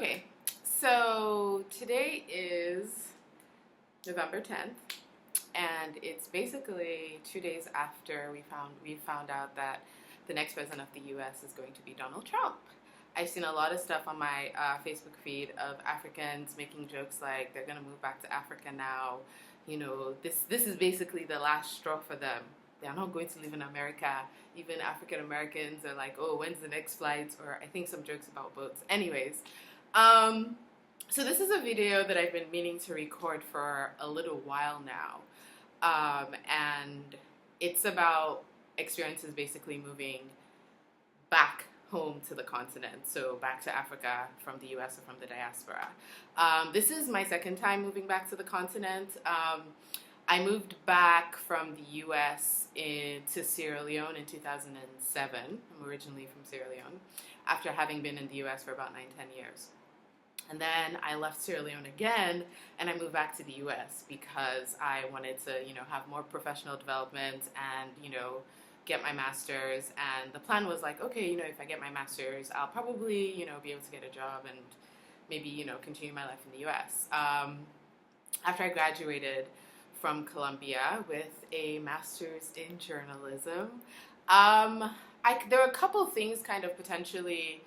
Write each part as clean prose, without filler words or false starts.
Okay, so today is November 10th, and it's basically 2 days after we found out that the next president of the U.S. is going to be Donald Trump. I've seen a lot of stuff on my Facebook feed of Africans making jokes like they're gonna move back to Africa now. You know, this is basically the last straw for them. They are not going to live in America. Even African Americans are like, oh, when's the next flight? Or I think some jokes about boats. Anyways, so this is a video that I've been meaning to record for a little while now. And it's about experiences basically moving back home to the continent, so back to Africa from the US or from the diaspora. This is my second time moving back to the continent. I moved back from the US to Sierra Leone in 2007. I'm originally from Sierra Leone, after having been in the US for about 9-10 years. And then I left Sierra Leone again, and I moved back to the US because I wanted to, have more professional development and, get my master's. And the plan was like, okay, if I get my master's, I'll probably, be able to get a job and maybe, continue my life in the US. After I graduated from Columbia with a master's in journalism, there were a couple things kind of potentially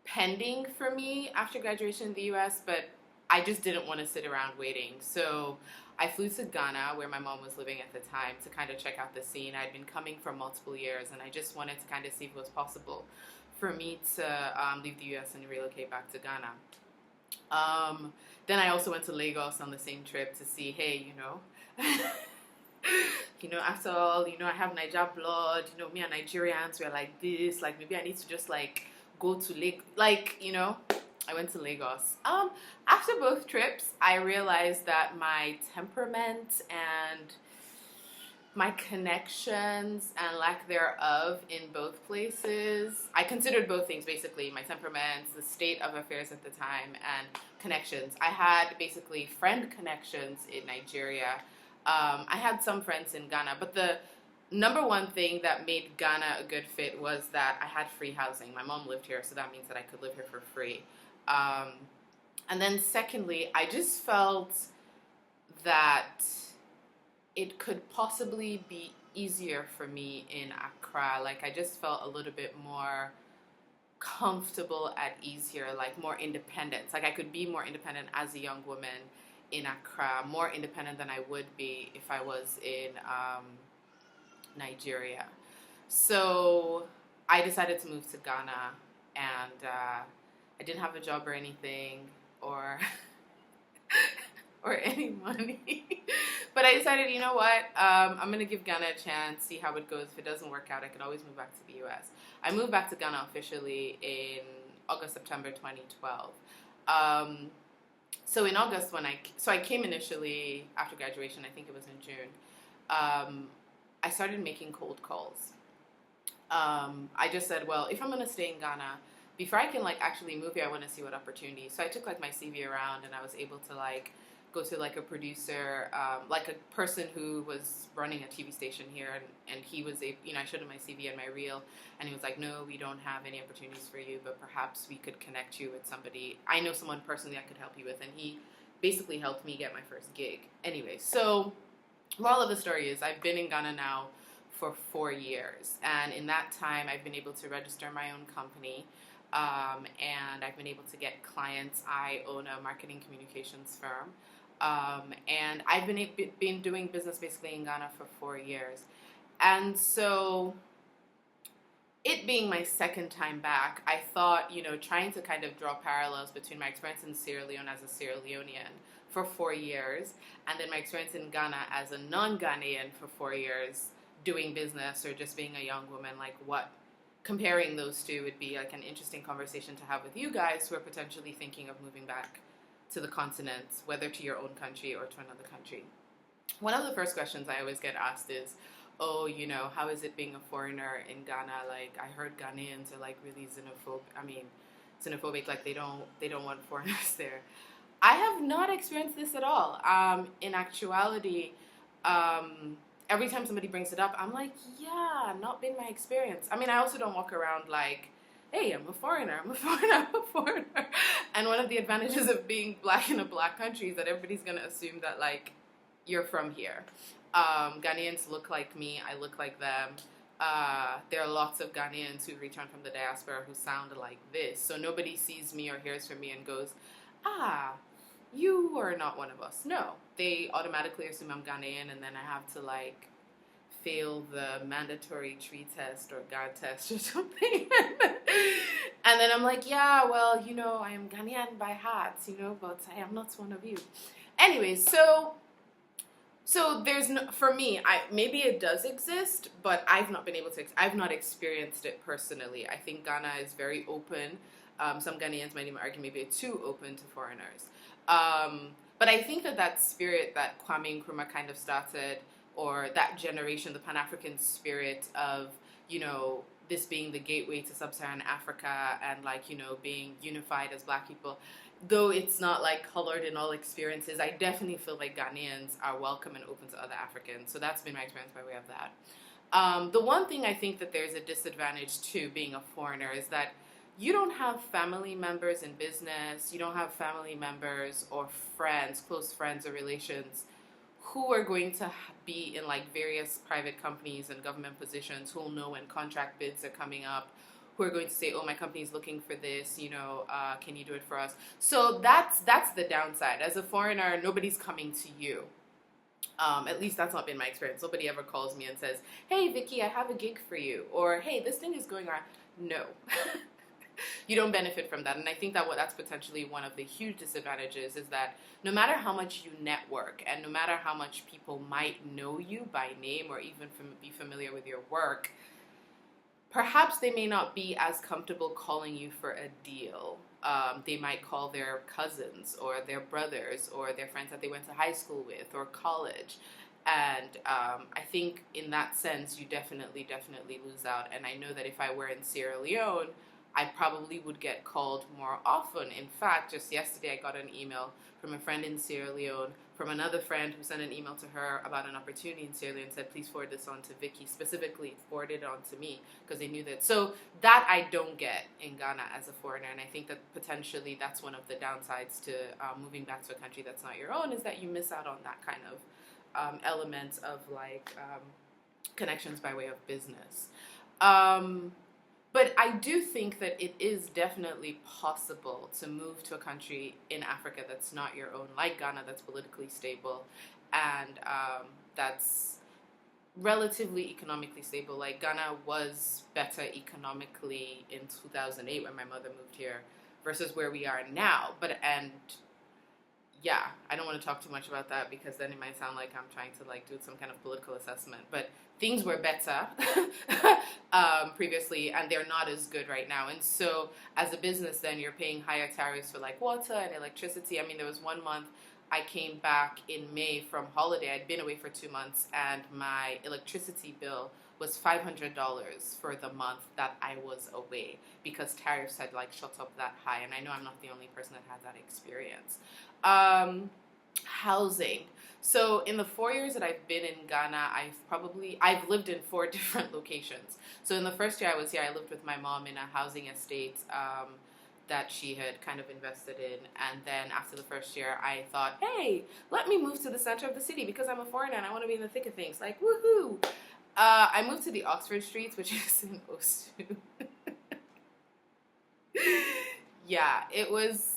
pending for me after graduation in the US, but I just didn't want to sit around waiting. So I flew to Ghana, where my mom was living at the time, to kind of check out the scene. I'd been coming for multiple years, and I just wanted to kind of see if it was possible for me to leave the US and relocate back to Ghana. Then I also went to Lagos on the same trip to see, hey, after all, I have Niger blood, me and Nigerians were like this, like maybe I need to just go to I went to Lagos. After both trips, I realized that my temperament and my connections and lack thereof in both places, I considered both things basically, my temperament, the state of affairs at the time, and connections. I had basically friend connections in Nigeria. I had some friends in Ghana, but the number one thing that made Ghana a good fit was that I had free housing. My mom lived here, so that means that I could live here for free. And then secondly, I just felt that it could possibly be easier for me in Accra. Like, I just felt a little bit more comfortable at ease here, like more independence. Like, I could be more independent as a young woman in Accra, more independent than I would be if I was in Nigeria. So I decided to move to Ghana, and I didn't have a job or anything, or or any money. But I decided, you know what, I'm going to give Ghana a chance, see how it goes. If it doesn't work out, I can always move back to the US. I moved back to Ghana officially in September 2012. So in August, I came initially after graduation, I think it was in June. I started making cold calls. I just said, well, if I'm going to stay in Ghana, before I can actually move here, I want to see what opportunities. So I took my CV around, and I was able to go to a producer, a person who was running a TV station here, and he was I showed him my CV and my reel, and he was like, no, we don't have any opportunities for you, but perhaps we could connect you with somebody. I know someone personally I could help you with, and he basically helped me get my first gig. Anyway, so moral of the story is I've been in Ghana now for 4 years, and in that time I've been able to register my own company, and I've been able to get clients. I own a marketing communications firm, and I've been doing business basically in Ghana for 4 years. And so it being my second time back, I thought, trying to kind of draw parallels between my experience in Sierra Leone as a Sierra Leonean for 4 years, and then my experience in Ghana as a non-Ghanaian for 4 years doing business or just being a young woman, comparing those two would be an interesting conversation to have with you guys who are potentially thinking of moving back to the continent, whether to your own country or to another country. One of the first questions I always get asked is, oh, how is it being a foreigner in Ghana? I heard Ghanaians are really xenophobic, they don't want foreigners there. I have not experienced this at all. In actuality, every time somebody brings it up, I'm like, yeah, not been my experience. I mean, I also don't walk around hey, I'm a foreigner, I'm a foreigner, I'm a foreigner. And one of the advantages of being black in a black country is that everybody's going to assume that, like, you're from here. Ghanaians look like me, I look like them. There are lots of Ghanaians who return from the diaspora who sound like this. So nobody sees me or hears from me and goes, ah, you are not one of us. No, they automatically assume I'm Ghanaian, and then I have to, like, fail the mandatory tree test or God test or something. And then I'm like, yeah, well, you know, I am Ghanaian by heart, you know, but I am not one of you. Anyways, so there's no, for me, maybe it does exist, but I've not been able to, I've not experienced it personally. I think Ghana is very open. Some Ghanaians might even argue maybe it's too open to foreigners. But I think that spirit that Kwame Nkrumah kind of started, or that generation, the Pan-African spirit of, you know, this being the gateway to sub-Saharan Africa and, like, you know, being unified as black people, though it's not, like, colored in all experiences, I definitely feel like Ghanaians are welcome and open to other Africans. So that's been my experience by way of that. The one thing I think that there's a disadvantage to being a foreigner is that you don't have family members in business, you don't have family members or friends, close friends or relations who are going to be in, like, various private companies and government positions, who will know when contract bids are coming up, who are going to say, oh, my company's looking for this, you know, can you do it for us? So that's the downside. As a foreigner, nobody's coming to you. At least that's not been my experience. Nobody ever calls me and says, hey, Vicky, I have a gig for you. Or, hey, this thing is going on. No. You don't benefit from that. And I think that that's potentially one of the huge disadvantages, is that no matter how much you network and no matter how much people might know you by name or even be familiar with your work, perhaps they may not be as comfortable calling you for a deal. They might call their cousins or their brothers or their friends that they went to high school with or college. And I think in that sense, you definitely lose out. And I know that if I were in Sierra Leone, I probably would get called more often. In fact, just yesterday I got an email from a friend in Sierra Leone, from another friend who sent an email to her about an opportunity in Sierra Leone and said, please forward this on to Vicky, specifically forwarded it on to me because they knew that. So that I don't get in Ghana as a foreigner, and I think that potentially that's one of the downsides to moving back to a country that's not your own, is that you miss out on that kind of elements of, like, connections by way of business. But I do think that it is definitely possible to move to a country in Africa that's not your own, like Ghana, that's politically stable and that's relatively economically stable. Like, Ghana was better economically in 2008 when my mother moved here versus where we are now. Yeah, I don't want to talk too much about that because then it might sound like I'm trying to, like, do some kind of political assessment. But things were better previously, and they're not as good right now. And so as a business, then you're paying higher tariffs for, like, water and electricity. I mean, there was 1 month I came back in May from holiday. I'd been away for 2 months, and my electricity bill was $500 for the month that I was away because tariffs had, like, shot up that high. And I know I'm not the only person that had that experience. Housing. So in the 4 years that I've been in Ghana, I've lived in 4 different locations. So in the first year I was here, I lived with my mom in a housing estate that she had kind of invested in. And then after the first year, I thought, hey, let me move to the center of the city because I'm a foreigner and I want to be in the thick of things. Like, woohoo! I moved to the Oxford Streets, which is in Osu. Yeah, it was...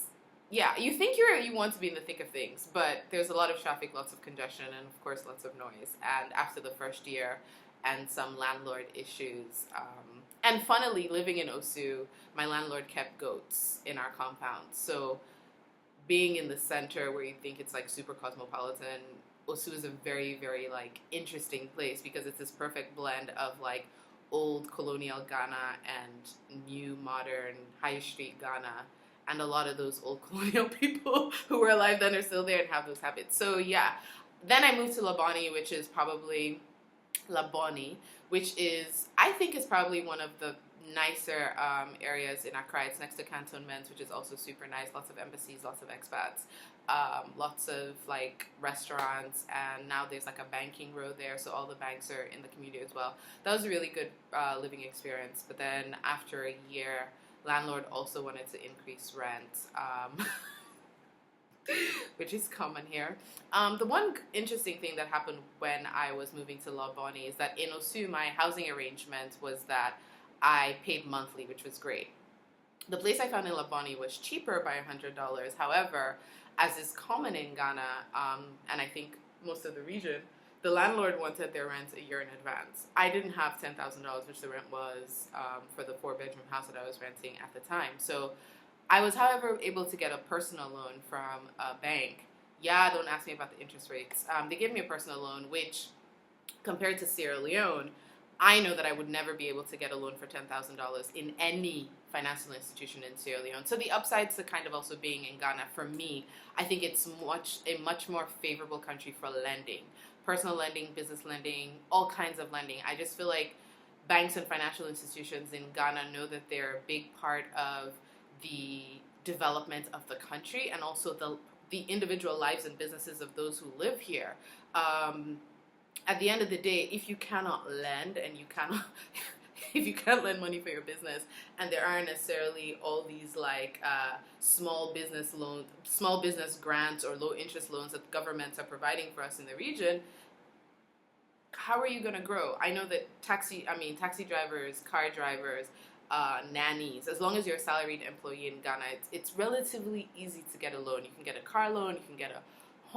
Yeah, you think you want to be in the thick of things, but there's a lot of traffic, lots of congestion, and of course lots of noise. And after the first year and some landlord issues, and funnily, living in Osu, my landlord kept goats in our compound. So being in the center where you think it's, like, super cosmopolitan, Osu is a very, very, like, interesting place because it's this perfect blend of, like, old colonial Ghana and new modern high street Ghana. And a lot of those old colonial people who were alive then are still there and have those habits. So yeah, then I moved to Labani, which is I think is probably one of the nicer areas in Accra. It's next to cantonments, which is also super nice. Lots of embassies, lots of expats, lots of, like, restaurants, and now there's, like, a banking road there, so all the banks are in the community as well. That was a really good living experience. But then after a year, landlord also wanted to increase rent, which is common here. The one interesting thing that happened when I was moving to Laboni is that in Osu, my housing arrangement was that I paid monthly, which was great. The place I found in Laboni was cheaper by $100. However, as is common in Ghana, and I think most of the region, the landlord wanted their rent a year in advance. I didn't have $10,000, which the rent was for the 4-bedroom house that I was renting at the time. So I was, however, able to get a personal loan from a bank. Yeah, don't ask me about the interest rates. They gave me a personal loan, which compared to Sierra Leone, I know that I would never be able to get a loan for $10,000 in any financial institution in Sierra Leone. So the upsides to kind of also being in Ghana, for me, I think it's a much more favorable country for lending. Personal lending, business lending, all kinds of lending. I just feel like banks and financial institutions in Ghana know that they're a big part of the development of the country and also the individual lives and businesses of those who live here. At the end of the day, if you cannot lend and you cannot, if you can't lend money for your business, and there aren't necessarily all these like small business loans, small business grants or low interest loans that governments are providing for us in the region, how are you going to grow? I know that taxi drivers, car drivers, nannies, as long as you're a salaried employee in Ghana, it's relatively easy to get a loan. You can get a car loan, you can get a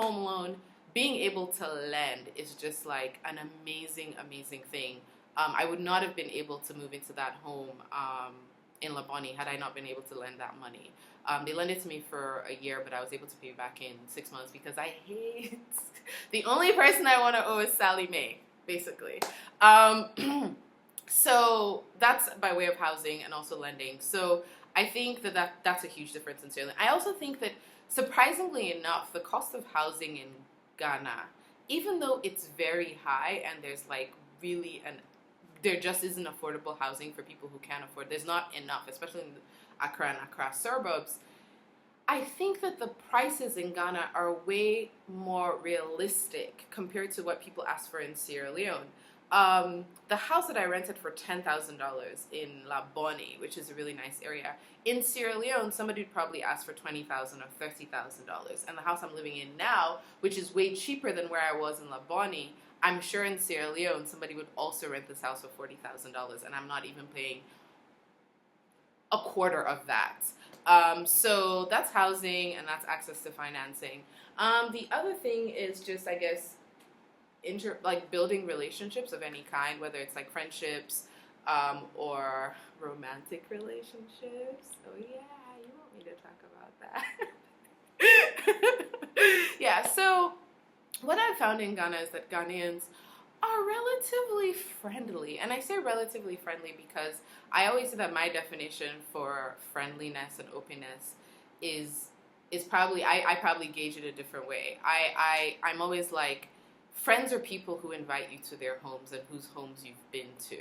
home loan. Being able to lend is just like an amazing, amazing thing. I would not have been able to move into that home in Laboni had I not been able to lend that money. They lent it to me for a year, but I was able to pay back in 6 months because I hate the only person I want to owe is Sally Mae, basically. So that's by way of housing and also lending. So I think that's a huge difference in Sierra Leone. I also think that surprisingly enough, the cost of housing in Ghana, even though it's very high and there's like there just isn't affordable housing for people who can't afford. There's not enough, especially in the Accra and Accra suburbs. I think that the prices in Ghana are way more realistic compared to what people ask for in Sierra Leone. The house that I rented for $10,000 in Laboni, which is a really nice area, in Sierra Leone, somebody would probably ask for $20,000 or $30,000. And the house I'm living in now, which is way cheaper than where I was in Laboni, I'm sure in Sierra Leone, somebody would also rent this house for $40,000, and I'm not even paying a quarter of that. So that's housing, and that's access to financing. The other thing is just, I guess, building relationships of any kind, whether it's like friendships or romantic relationships. Oh yeah, you want me to talk about that? Yeah, so what I've found in Ghana is that Ghanaians are relatively friendly. And I say relatively friendly because I always say that my definition for friendliness and openness is probably, I probably gauge it a different way. I'm always like, friends are people who invite you to their homes and whose homes you've been to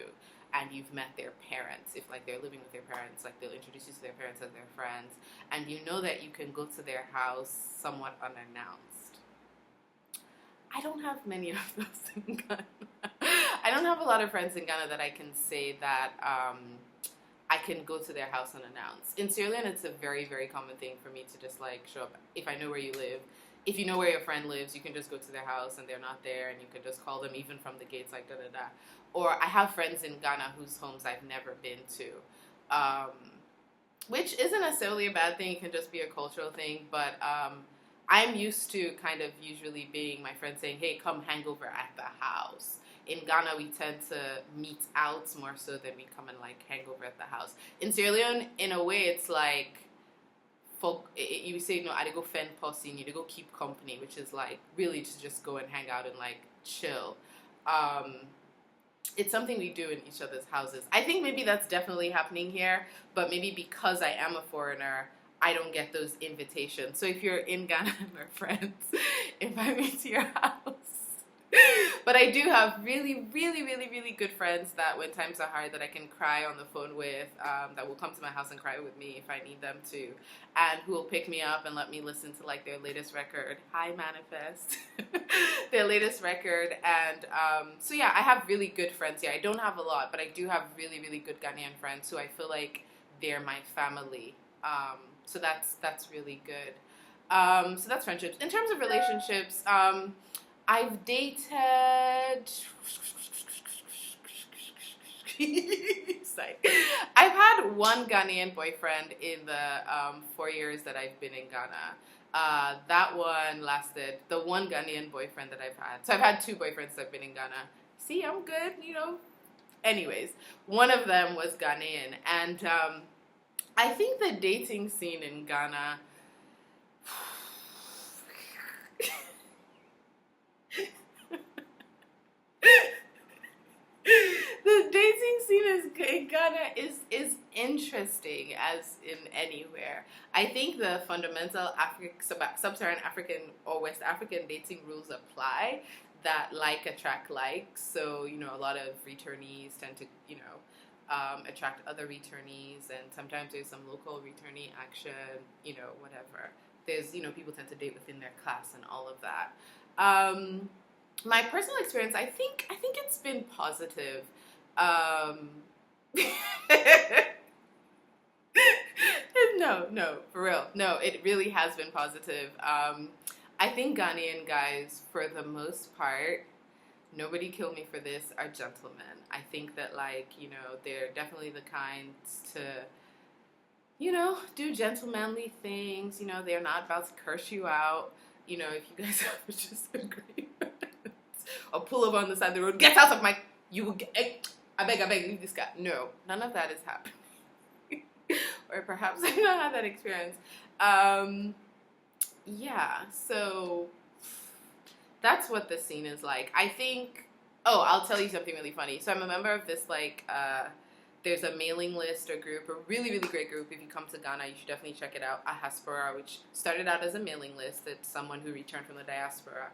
and you've met their parents. If like they're living with their parents, like they'll introduce you to their parents as their friends, and you know that you can go to their house somewhat unannounced. I don't have many of those in Ghana. I don't have a lot of friends in Ghana that I can say that I can go to their house unannounced. In Sierra Leone, it's a very, very common thing for me to just like show up if I know where you live. If you know where your friend lives, you can just go to their house and they're not there, and you can just call them even from the gates, like da-da-da. Or I have friends in Ghana whose homes I've never been to, which isn't necessarily a bad thing. It can just be a cultural thing, but I'm used to kind of usually being my friend saying, hey, come hang over at the house. In Ghana, we tend to meet out more so than we come and like hang over at the house. In Sierra Leone, in a way, it's like, you say, no, I go fend posse, and you go keep company, which is like really to just go and hang out and like chill. It's something we do in each other's houses. I think maybe that's definitely happening here, but maybe because I am a foreigner, I don't get those invitations. So if you're in Ghana and we're friends, invite me to your house. But I do have really, really, really, really good friends that when times are hard that I can cry on the phone with, that will come to my house and cry with me if I need them to, and who will pick me up and let me listen to like their latest record. Hi, Manifest. Their latest record. And so yeah, I have really good friends here. I don't have a lot, but I do have really, really good Ghanaian friends who I feel like they're my family. So that's really good. So that's friendships. In terms of relationships, I've dated. Sorry. I've had one Ghanaian boyfriend in the 4 years that I've been in Ghana. That one lasted, the one Ghanaian boyfriend that I've had. So I've had two boyfriends that have been in Ghana. See, I'm good, you know. Anyways, one of them was Ghanaian. And I think the dating scene in Ghana. The dating scene in Ghana is interesting as in anywhere. I think the fundamental sub-Saharan African or West African dating rules apply that like attract likes. So, you know, a lot of returnees tend to, you know, attract other returnees, and sometimes there's some local returnee action, you know, whatever. There's, you know, people tend to date within their class and all of that. My personal experience, I think it's been positive. No, for real. No, it really has been positive. I think Ghanaian guys, for the most part, nobody kill me for this, are gentlemen. I think that, like, you know, they're definitely the kinds to, you know, do gentlemanly things. You know, they're not about to curse you out. You know, if you guys have just agreed or pull over on the side of the road, get out of my, you will get, I beg, leave this guy. No, none of that is happening. Or perhaps I've not had that experience. Yeah, so that's what the scene is like. I think, oh, I'll tell you something really funny. So I'm a member of this, like, there's a mailing list or group, a really, really great group. If you come to Ghana, you should definitely check it out, Ahaspora, which started out as a mailing list that someone who returned from the diaspora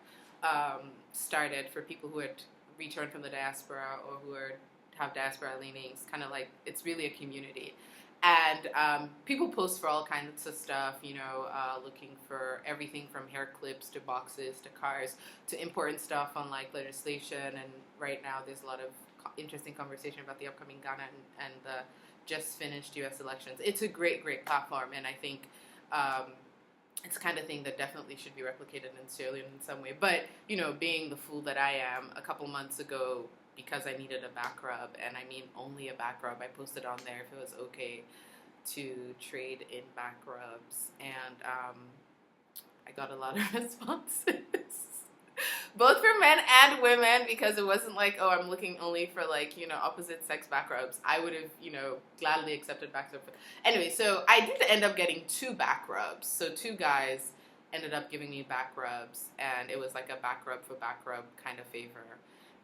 started for people who had returned from the diaspora or who have diaspora leanings. Kind of like, it's really a community. And people post for all kinds of stuff, you know, looking for everything from hair clips to boxes to cars to important stuff on, like, legislation. And right now there's a lot of interesting conversation about the upcoming Ghana and the just finished U.S. elections. It's a great platform, and I think it's the kind of thing that definitely should be replicated in Sierra Leone in some way. But, you know, being the fool that I am, a couple months ago, because I needed a back rub, and I mean only a back rub, I posted on there if it was okay to trade in back rubs, and I got a lot of responses. Both for men and women, because it wasn't like, oh, I'm looking only for, like, you know, opposite sex back rubs. I would have, you know, gladly accepted back rubs. Anyway, so I did end up getting 2 back rubs. So 2 guys ended up giving me back rubs, and it was like a back rub for back rub kind of favor.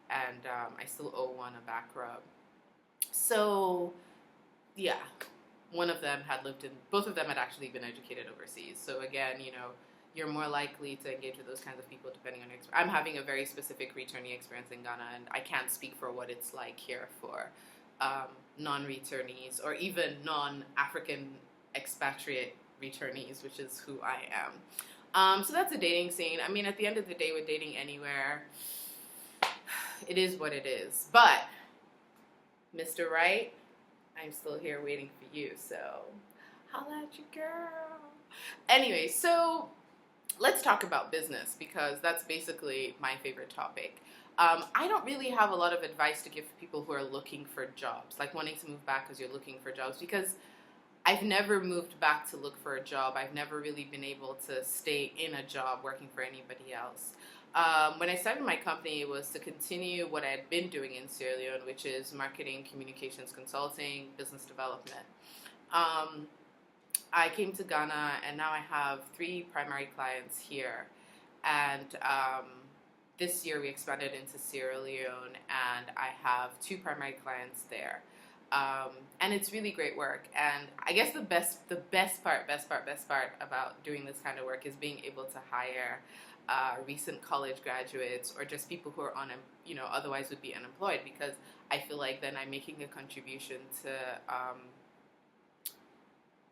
And I still owe one a back rub. So, yeah, one of them had both of them had actually been educated overseas. So again, you know, you're more likely to engage with those kinds of people depending on your experience. I'm having a very specific returnee experience in Ghana, and I can't speak for what it's like here for non-returnees or even non-African expatriate returnees, which is who I am. So that's a dating scene. I mean, at the end of the day, with dating anywhere, it is what it is. But, Mr. Right, I'm still here waiting for you, so holla at you, girl. Anyway, so let's talk about business, because that's basically my favorite topic. I don't really have a lot of advice to give people who are looking for jobs, like wanting to move back because you're looking for jobs, because I've never moved back to look for a job. I've never really been able to stay in a job working for anybody else. When I started my company, it was to continue what I had been doing in Sierra Leone, which is marketing, communications, consulting, business development. I came to Ghana, and now I have 3 primary clients here. And this year we expanded into Sierra Leone, and I have 2 primary clients there. And it's really great work. And I guess the best part about doing this kind of work is being able to hire recent college graduates or just people who are otherwise would be unemployed, because I feel like then I'm making a contribution to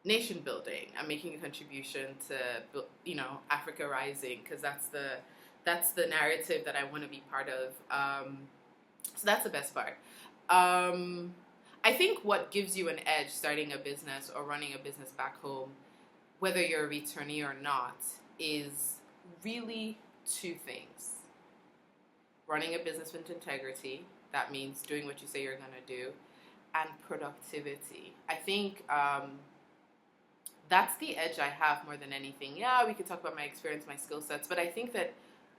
nation building. I'm making a contribution to, you know, Africa rising, because that's the narrative that I want to be part of. So that's the best part. I think what gives you an edge starting a business or running a business back home, whether you're a returnee or not, is really two things. Running a business with integrity, that means doing what you say you're going to do, and productivity. I think that's the edge I have more than anything. Yeah, we could talk about my experience, my skill sets, but I think that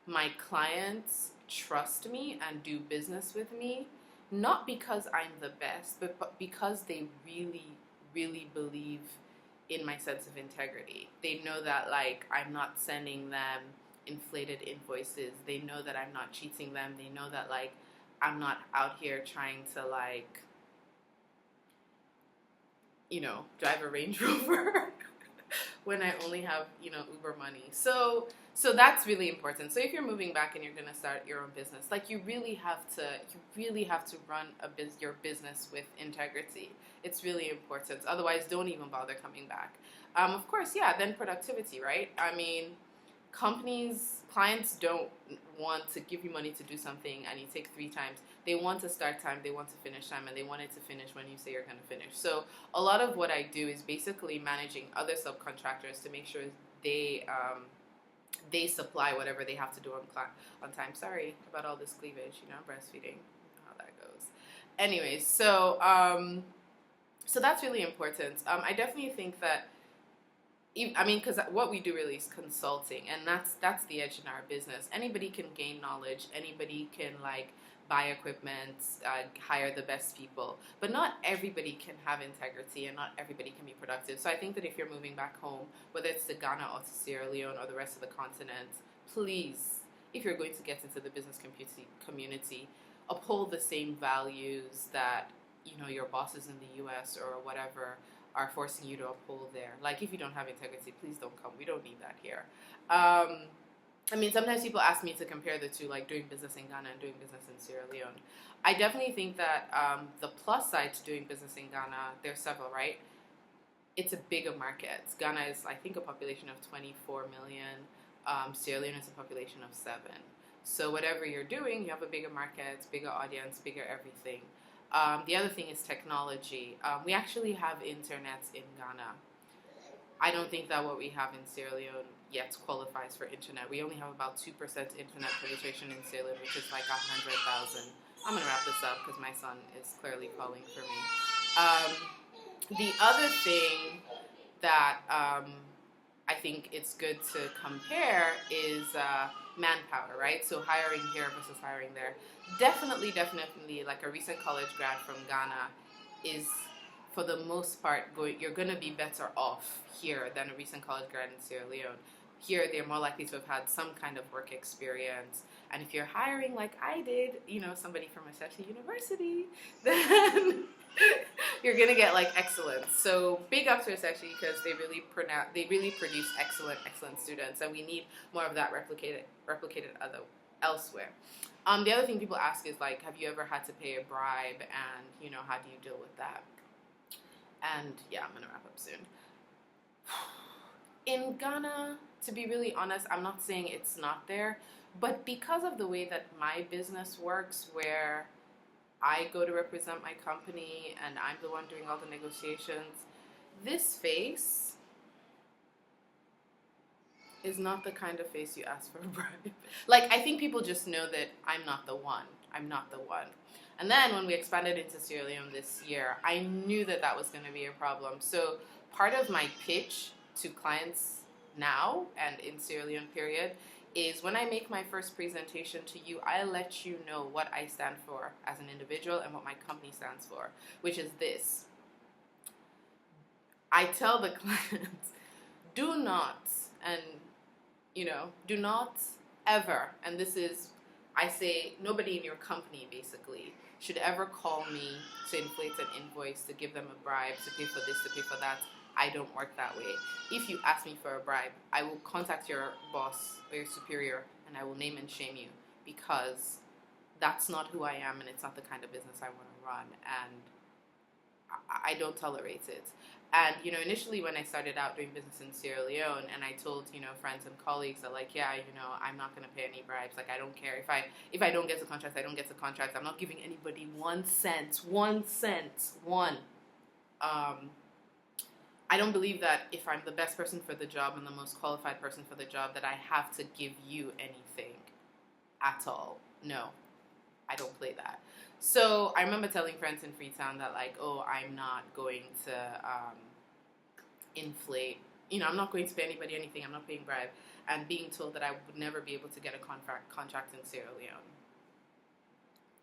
my clients trust me and do business with me, not because I'm the best, but because they really, really believe in my sense of integrity. They know that, like, I'm not sending them inflated invoices. They know that I'm not cheating them. They know that, like, I'm not out here trying to, like, drive a Range Rover when I only have, Uber money. So that's really important. So if you're moving back and you're going to start your own business, like, you really have to run your business with integrity. It's really important. Otherwise, don't even bother coming back. Of course, yeah, then productivity, right? I mean, clients don't want to give you money to do something and you take 3 times. They want to start time, they want to finish time, and they want it to finish when you say you're going to finish. So a lot of what I do is basically managing other subcontractors to make sure they supply whatever they have to do on time. Sorry about all this cleavage, breastfeeding, you know how that goes. Anyways, so that's really important. I definitely think that, because what we do really is consulting, and that's the edge in our business. Anybody can gain knowledge. Anybody can, like, buy equipment, hire the best people, but not everybody can have integrity, and not everybody can be productive. So I think that if you're moving back home, whether it's to Ghana or to Sierra Leone or the rest of the continent, please, if you're going to get into the business community, uphold the same values that your bosses in the U.S. or whatever are forcing you to uphold there. Like, if you don't have integrity, please don't come. We don't need that here. Sometimes people ask me to compare the two, like doing business in Ghana and doing business in Sierra Leone. I definitely think that the plus side to doing business in Ghana, there's several, right? It's a bigger market. Ghana is, I think, a population of 24 million. Sierra Leone is a population of 7. So whatever you're doing, you have a bigger market, bigger audience, bigger everything. The other thing is technology. We actually have internet in Ghana. I don't think that what we have in Sierra Leone yet qualifies for internet. We only have about 2% internet penetration in Sierra Leone, which is like 100,000. I'm going to wrap this up because my son is clearly calling for me. The other thing that I think it's good to compare is manpower, right? So hiring here versus hiring there. Definitely, like, a recent college grad from Ghana is, for the most part, you're going to be better off here than a recent college grad in Sierra Leone. Here, they're more likely to have had some kind of work experience. And if you're hiring like I did, somebody from a Session University, then you're going to get, like, excellence. So big ups to Session, because they really produce excellent students, and we need more of that replicated elsewhere. The other thing people ask is, like, have you ever had to pay a bribe, and, how do you deal with that? And, yeah, I'm going to wrap up soon. In Ghana, to be really honest, I'm not saying it's not there, but because of the way that my business works, where I go to represent my company and I'm the one doing all the negotiations, this face is not the kind of face you ask for a bribe. Like, I think people just know that I'm not the one. And then when we expanded into Sierra Leone this year, I knew that was going to be a problem. So part of my pitch to clients now and in Sierra Leone period is, when I make my first presentation to you, I let you know what I stand for as an individual and what my company stands for, which is this. I tell the clients, do not ever, and this is, I say, nobody in your company basically should ever call me to inflate an invoice, to give them a bribe, to pay for this, to pay for that. I don't work that way. If you ask me for a bribe, I will contact your boss or your superior, and I will name and shame you, because that's not who I am, and it's not the kind of business I want to run. And I don't tolerate it. And, you know, initially when I started out doing business in Sierra Leone, and I told, you know, friends and colleagues that, like, yeah, you know, I'm not going to pay any bribes. Like, I don't care. If I don't get the contract, I don't get the contract. I'm not giving anybody 1 cent. 1 cent. One. I don't believe that if I'm the best person for the job and the most qualified person for the job, that I have to give you anything at all. No, I don't play that. So I remember telling friends in Freetown that, like, oh, I'm not going to inflate, you know, I'm not going to pay anybody anything, I'm not paying bribe, and being told that I would never be able to get a contract in Sierra Leone.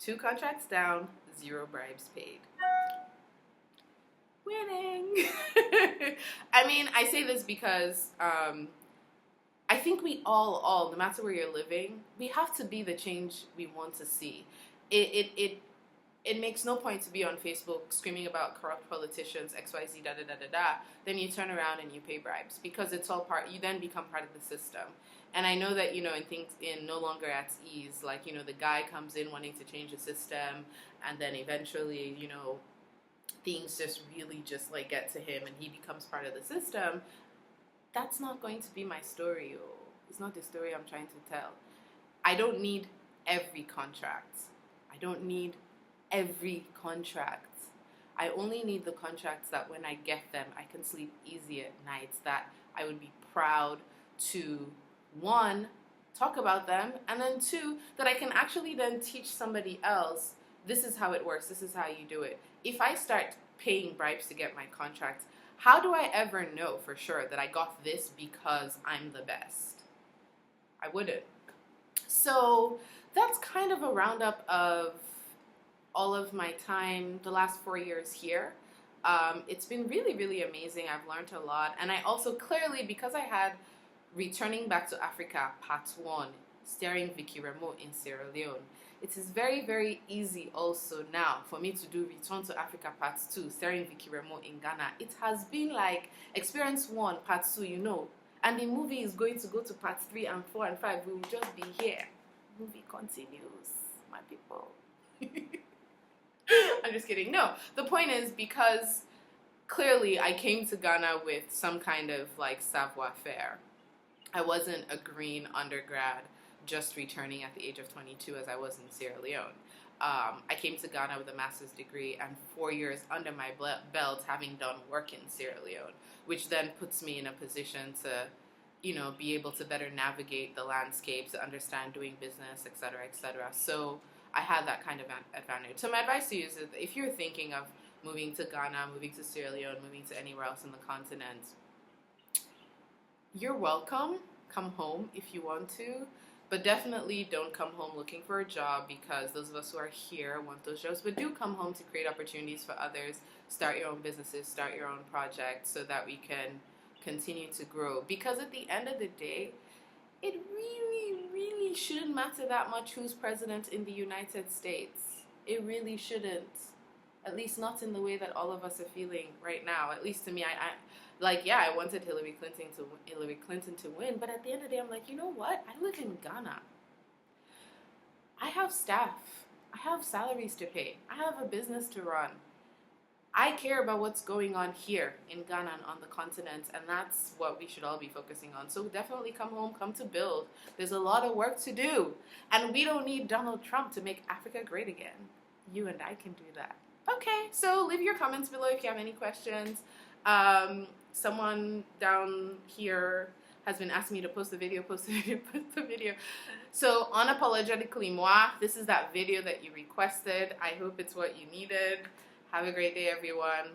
2 contracts down, 0 bribes paid. Winning. I mean, I say this because I think we all, no matter where you're living, we have to be the change we want to see. It makes no point to be on Facebook screaming about corrupt politicians, XYZ, da da da da da. Then you turn around and you pay bribes because it's all part. You then become part of the system. And I know that, you know, in things in No Longer at Ease, like, you know, the guy comes in wanting to change the system, and then eventually, you know, things just really just like get to him and he becomes part of the system. That's not going to be my story. It's not the story I'm trying to tell. I don't need every contract. I don't need every contract. I only need the contracts that when I get them, I can sleep easy at night, that I would be proud to, 1, talk about them, and then 2, that I can actually then teach somebody else, this is how it works, this is how you do it. If I start paying bribes to get my contracts, how do I ever know for sure that I got this because I'm the best? I wouldn't. So that's kind of a roundup of all of my time the last 4 years here. It's been really, really amazing. I've learned a lot. And I also clearly, because I had Returning Back to Africa Part 1, starring Vicky Remo in Sierra Leone, it is very, very easy also now for me to do Return to Africa Part 2, starring Vicky Remo in Ghana. It has been like Experience 1, Part 2, you know. And the movie is going to go to Part 3 and 4 and 5. We will just be here. The movie continues, my people. I'm just kidding. No, the point is, because clearly I came to Ghana with some kind of like savoir-faire. I wasn't a green undergrad just returning at the age of 22 as I was in Sierra Leone. I came to Ghana with a master's degree and 4 years under my belt having done work in Sierra Leone, which then puts me in a position to, you know, be able to better navigate the landscape, to understand doing business, etc., etc. So I had that kind of advantage. So my advice to you is that if you're thinking of moving to Ghana, moving to Sierra Leone, moving to anywhere else in the continent, you're welcome. Come home if you want to. But definitely don't come home looking for a job, because those of us who are here want those jobs. But do come home to create opportunities for others. Start your own businesses, start your own projects, so that we can continue to grow. Because at the end of the day, it really, really shouldn't matter that much who's president in the United States. It really shouldn't. At least not in the way that all of us are feeling right now. At least to me, I wanted Hillary Clinton to win, but at the end of the day, I'm like, you know what? I live in Ghana. I have staff. I have salaries to pay. I have a business to run. I care about what's going on here in Ghana and on the continent, and that's what we should all be focusing on. So definitely come home, come to build. There's a lot of work to do, and we don't need Donald Trump to make Africa great again. You and I can do that. Okay, so leave your comments below if you have any questions. Someone down here has been asking me to post the video. So, unapologetically moi, this is that video that you requested. I hope it's what you needed. Have a great day, everyone.